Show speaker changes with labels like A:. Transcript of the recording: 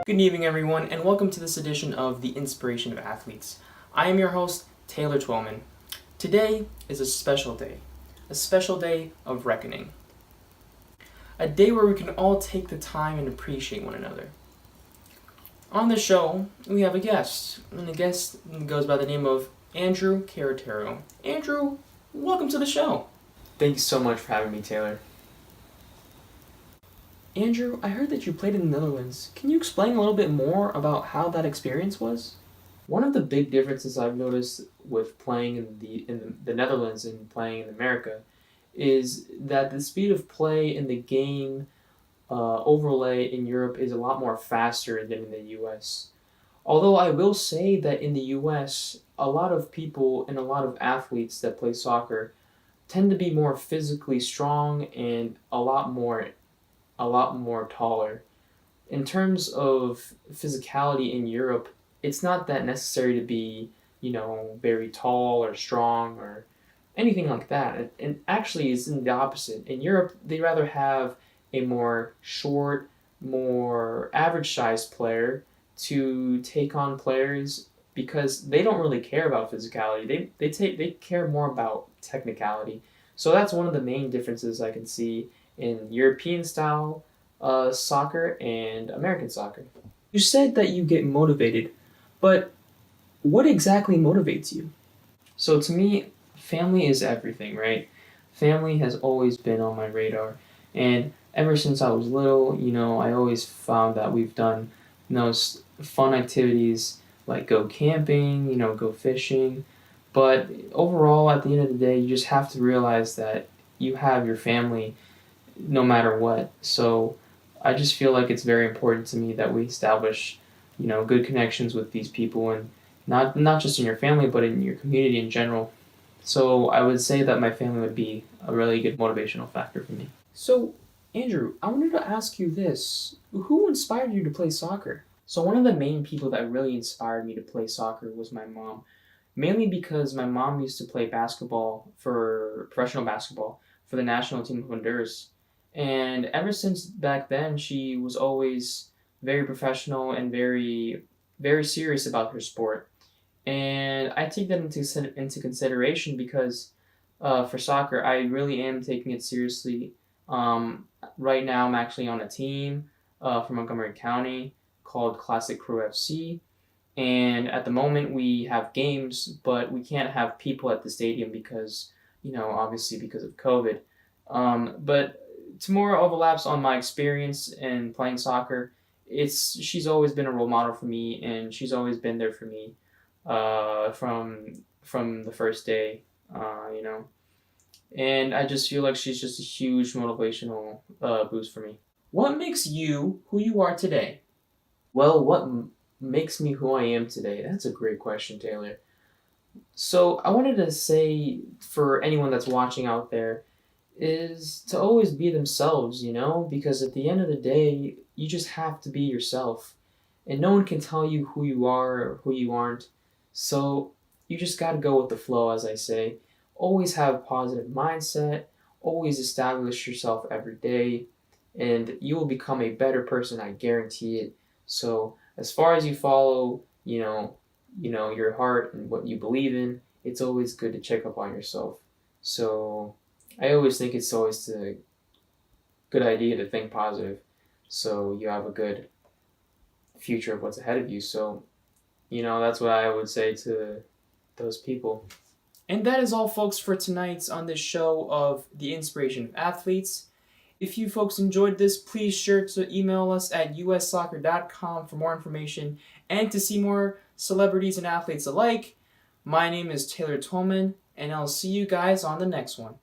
A: Good evening, everyone, and welcome to this edition of the Inspiration of Athletes. I am your host, Taylor Twellman. Today is a special day of reckoning. A day where we can all take the time and appreciate one another. On the show, we have a guest, and the guest goes by the name of Andrew Carretero. Andrew, welcome to the show.
B: Thank you so much for having me, Taylor.
A: Andrew, I heard that you played in the Netherlands. Can you explain a little bit more about how that experience was?
B: One of the big differences I've noticed with playing in the Netherlands and playing in America is that the speed of play in the game overlay in Europe is a lot more faster than in the U.S. Although I will say that in the U.S., a lot of people and a lot of athletes that play soccer tend to be more physically strong and a lot more taller. In terms of physicality in Europe, it's not that necessary to be, very tall or strong or anything like that. And actually, it's in the opposite. In Europe, they rather have a more short, more average-sized player to take on players because they don't really care about physicality. They care more about technicality. So that's one of the main differences I can see in European style soccer and American soccer.
A: You said that you get motivated, but what exactly motivates you?
B: So to me, family is everything, right? Family has always been on my radar. And ever since I was little, I always found that we've done fun activities like go camping, go fishing. But overall, at the end of the day, you just have to realize that you have your family no matter what. So I just feel like it's very important to me that we establish, good connections with these people, and not just in your family, but in your community in general. So I would say that my family would be a really good motivational factor for me.
A: So, Andrew, I wanted to ask you this. Who inspired you to play soccer?
B: So one of the main people that really inspired me to play soccer was my mom. Mainly because my mom used to play professional basketball for the national team of Honduras. And ever since back then, she was always very professional and very, very serious about her sport. And I take that into consideration because for soccer, I really am taking it seriously. Right now, I'm actually on a team from Montgomery County called Classic Crew FC. And at the moment, we have games, but we can't have people at the stadium because, obviously because of COVID. But Tamora overlaps on my experience in playing soccer. She's always been a role model for me, and she's always been there for me from the first day, And I just feel like she's just a huge motivational boost for me.
A: What makes you who you are today?
B: Well, what makes me who I am today? That's a great question, Taylor. So I wanted to say for anyone that's watching out there is to always be themselves, because at the end of the day, you just have to be yourself. And no one can tell you who you are or who you aren't. So you just got to go with the flow, as I say. Always have a positive mindset, always establish yourself every day, and you will become a better person, I guarantee it. So as far as you follow, your heart and what you believe in, it's always good to check up on yourself. So I always think it's always a good idea to think positive so you have a good future of what's ahead of you. So, that's what I would say to those people.
A: And that is all, folks, for tonight's on this show of the Inspiration of Athletes. If you folks enjoyed this, please sure to email us at ussoccer.com for more information and to see more celebrities and athletes alike. My name is Taylor Twellman, and I'll see you guys on the next one.